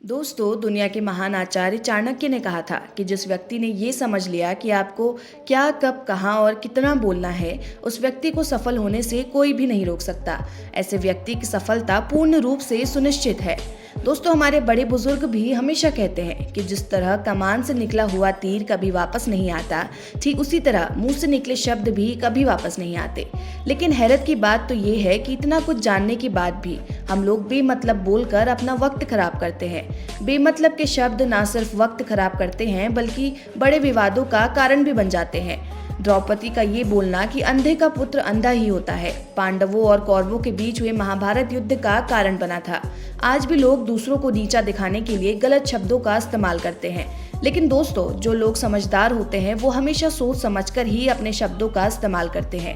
दोस्तों, दुनिया के महान आचार्य चाणक्य ने कहा था कि जिस व्यक्ति ने ये समझ लिया कि आपको क्या, कब, कहाँ और कितना बोलना है, उस व्यक्ति को सफल होने से कोई भी नहीं रोक सकता। ऐसे व्यक्ति की सफलता पूर्ण रूप से सुनिश्चित है। दोस्तों, हमारे बड़े बुजुर्ग भी हमेशा कहते हैं कि जिस तरह कमान से निकला हुआ तीर कभी वापस नहीं आता, ठीक उसी तरह मुंह से निकले शब्द भी कभी वापस नहीं आते। लेकिन हैरत की बात तो ये है कि इतना कुछ जानने के बाद भी हम लोग बेमतलब बोलकर अपना वक्त खराब करते हैं। बेमतलब के शब्द ना सिर्फ वक्त खराब करते हैं बल्कि बड़े विवादों का कारण भी बन जाते हैं। द्रौपदी का ये बोलना कि अंधे का पुत्र अंधा ही होता है, पांडवों और कौरवों के बीच हुए महाभारत युद्ध का कारण बना था। आज भी लोग दूसरों को नीचा दिखाने के लिए गलत शब्दों का इस्तेमाल करते हैं। लेकिन दोस्तों, जो लोग समझदार होते हैं वो हमेशा सोच समझकर ही अपने शब्दों का इस्तेमाल करते हैं।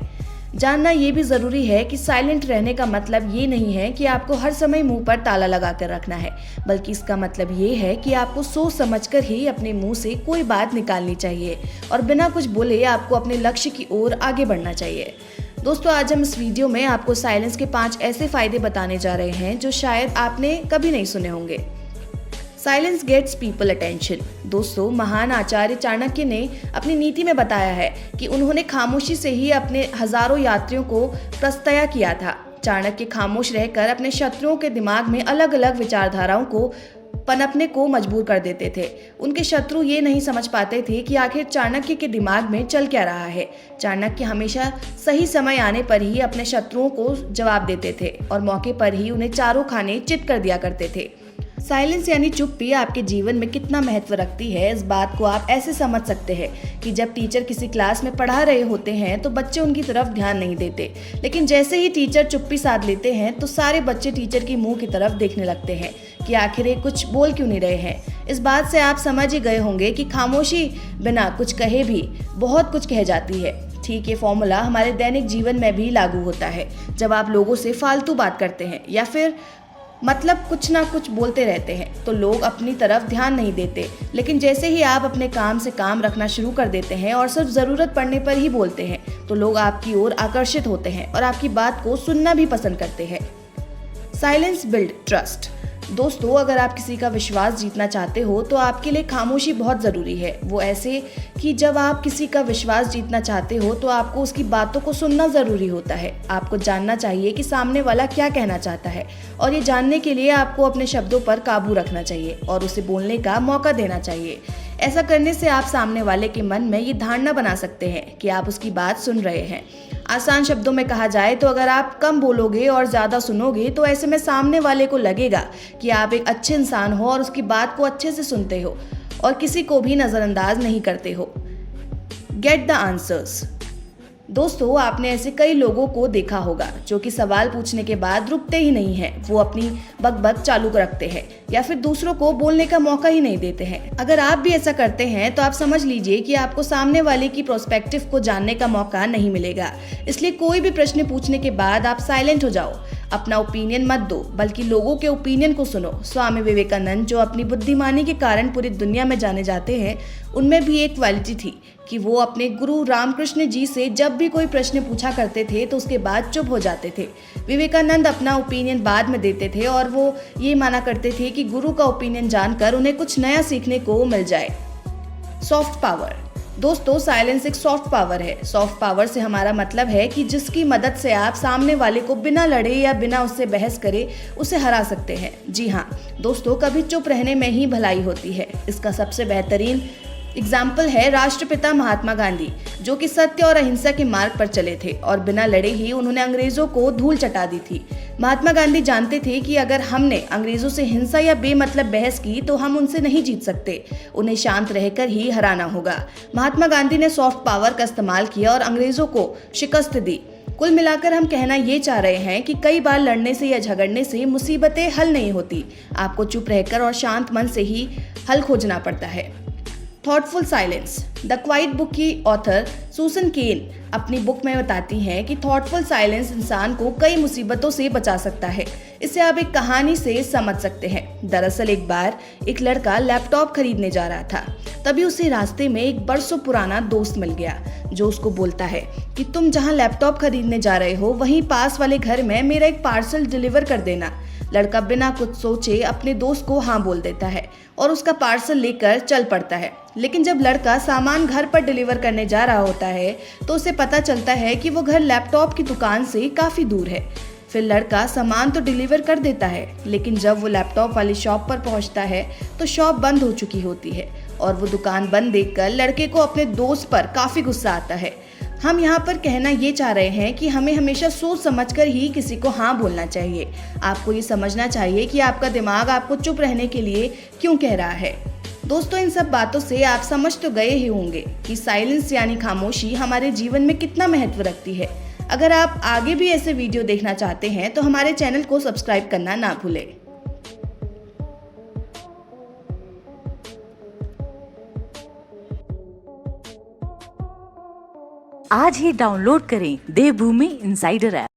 जानना ये भी जरूरी है कि साइलेंट रहने का मतलब ये नहीं है कि आपको हर समय मुंह पर ताला लगा कर रखना है, बल्कि इसका मतलब ये है कि आपको सोच समझकर ही अपने मुंह से कोई बात निकालनी चाहिए और बिना कुछ बोले आपको अपने लक्ष्य की ओर आगे बढ़ना चाहिए। दोस्तों, आज हम इस वीडियो में आपको साइलेंस के 5 ऐसे फायदे बताने जा रहे हैं जो शायद आपने कभी नहीं सुने होंगे। Silence gets people attention. दोस्तों, महान आचार्य चाणक्य ने अपनी नीति में बताया है कि उन्होंने खामोशी से ही अपने हजारों यात्रियों को प्रस्तया किया था। चाणक्य खामोश रहकर अपने शत्रुओं के दिमाग में अलग अलग विचारधाराओं को पनपने को मजबूर कर देते थे। उनके शत्रु ये नहीं समझ पाते थे कि आखिर चाणक्य के दिमाग में चल क्या रहा है। चाणक्य हमेशा सही समय आने पर ही अपने शत्रुओं को जवाब देते थे और मौके पर ही उन्हें चारों खाने चित कर दिया करते थे। साइलेंस यानी चुप्पी आपके जीवन में कितना महत्व रखती है, इस बात को आप ऐसे समझ सकते हैं कि जब टीचर किसी क्लास में पढ़ा रहे होते हैं तो बच्चे उनकी तरफ ध्यान नहीं देते, लेकिन जैसे ही टीचर चुप्पी साध लेते हैं तो सारे बच्चे टीचर की मुंह की तरफ देखने लगते हैं कि आखिर ये कुछ बोल क्यों नहीं रहे हैं। इस बात से आप समझ ही गए होंगे कि खामोशी बिना कुछ कहे भी बहुत कुछ कह जाती है। ठीक ये फॉर्मूला हमारे दैनिक जीवन में भी लागू होता है। जब आप लोगों से फालतू बात करते हैं या फिर मतलब कुछ ना कुछ बोलते रहते हैं तो लोग अपनी तरफ ध्यान नहीं देते, लेकिन जैसे ही आप अपने काम से काम रखना शुरू कर देते हैं और सिर्फ ज़रूरत पड़ने पर ही बोलते हैं तो लोग आपकी ओर आकर्षित होते हैं और आपकी बात को सुनना भी पसंद करते हैं। Silence build trust. दोस्तों, अगर आप किसी का विश्वास जीतना चाहते हो तो आपके लिए खामोशी बहुत ज़रूरी है। वो ऐसे कि जब आप किसी का विश्वास जीतना चाहते हो तो आपको उसकी बातों को सुनना ज़रूरी होता है। आपको जानना चाहिए कि सामने वाला क्या कहना चाहता है और ये जानने के लिए आपको अपने शब्दों पर काबू रखना चाहिए और उसे बोलने का मौका देना चाहिए। ऐसा करने से आप सामने वाले के मन में ये धारणा बना सकते हैं कि आप उसकी बात सुन रहे हैं। आसान शब्दों में कहा जाए तो अगर आप कम बोलोगे और ज़्यादा सुनोगे तो ऐसे में सामने वाले को लगेगा कि आप एक अच्छे इंसान हो और उसकी बात को अच्छे से सुनते हो और किसी को भी नज़रअंदाज नहीं करते हो। Get the answers. दोस्तों, आपने ऐसे कई लोगों को देखा होगा जो कि सवाल पूछने के बाद रुकते ही नहीं हैं। वो अपनी बकबक चालू रखते हैं या फिर दूसरों को बोलने का मौका ही नहीं देते हैं। अगर आप भी ऐसा करते हैं तो आप समझ लीजिए कि आपको सामने वाले की प्रोस्पेक्टिव को जानने का मौका नहीं मिलेगा। इसलिए कोई भी प्रश्न पूछने के बाद आप साइलेंट हो जाओ। अपना ओपिनियन मत दो बल्कि लोगों के ओपिनियन को सुनो। स्वामी विवेकानंद, जो अपनी बुद्धिमानी के कारण पूरी दुनिया में जाने जाते हैं, उनमें भी एक क्वालिटी थी कि वो अपने गुरु रामकृष्ण जी से जब भी कोई प्रश्न पूछा करते थे तो उसके बाद चुप हो जाते थे। विवेकानंद अपना ओपिनियन बाद में देते थे और वो ये माना करते थे कि गुरु का ओपिनियन जानकर उन्हें कुछ नया सीखने को मिल जाए। Soft power. दोस्तों, साइलेंस एक सॉफ्ट पावर है। सॉफ्ट पावर से हमारा मतलब है कि जिसकी मदद से आप सामने वाले को बिना लड़े या बिना उससे बहस करे उसे हरा सकते हैं। जी हाँ दोस्तों, कभी चुप रहने में ही भलाई होती है। इसका सबसे बेहतरीन एग्जाम्पल है राष्ट्रपिता महात्मा गांधी, जो कि सत्य और अहिंसा के मार्ग पर चले थे और बिना लड़े ही उन्होंने अंग्रेजों को धूल चटा दी थी। महात्मा गांधी जानते थे कि अगर हमने अंग्रेजों से हिंसा या बेमतलब बहस की तो हम उनसे नहीं जीत सकते, उन्हें शांत रहकर ही हराना होगा। महात्मा गांधी ने सॉफ्ट पावर का इस्तेमाल किया और अंग्रेजों को शिकस्त दी। कुल मिलाकर हम कहना ये चाह रहे हैं कि कई बार लड़ने से या झगड़ने से मुसीबतें हल नहीं होती। आपको चुप रहकर और शांत मन से ही हल खोजना पड़ता है। Thoughtful silence. The quite book की ऑथर सुसन केन अपनी बुक में बताती हैं कि थॉटफुल साइलेंस इंसान को कई मुसीबतों से बचा सकता है। इसे आप एक कहानी से समझ सकते हैं। दरअसल एक बार एक लड़का लैपटॉप खरीदने जा रहा था। तभी उसे रास्ते में एक बरसों पुराना दोस्त मिल गया जो उसको बोलता है कि तुम जहां लैपटॉप खरीदने जा रहे हो वहीं पास वाले घर में मेरा एक पार्सल डिलीवर कर देना। लड़का बिना कुछ सोचे अपने दोस्त को हाँ बोल देता है और उसका पार्सल लेकर चल पड़ता है। लेकिन जब लड़का सामान घर पर डिलीवर करने जा रहा होता है तो उसे पता चलता है कि वो घर लैपटॉप की दुकान से काफ़ी दूर है। फिर लड़का सामान तो डिलीवर कर देता है, लेकिन जब वो लैपटॉप वाली शॉप पर पहुंचता है तो शॉप बंद हो चुकी होती है और वो दुकान बंद देखकर लड़के को अपने दोस्त पर काफ़ी गुस्सा आता है। हम यहाँ पर कहना ये चाह रहे हैं कि हमें हमेशा सोच समझकर ही किसी को हाँ बोलना चाहिए। आपको ये समझना चाहिए कि आपका दिमाग आपको चुप रहने के लिए क्यों कह रहा है। दोस्तों, इन सब बातों से आप समझ तो गए ही होंगे कि साइलेंस यानी खामोशी हमारे जीवन में कितना महत्व रखती है। अगर आप आगे भी ऐसे वीडियो देखना चाहते हैं तो हमारे चैनल को सब्सक्राइब करना ना भूलें। आज ही डाउनलोड करें देवभूमि इनसाइडर ऐप।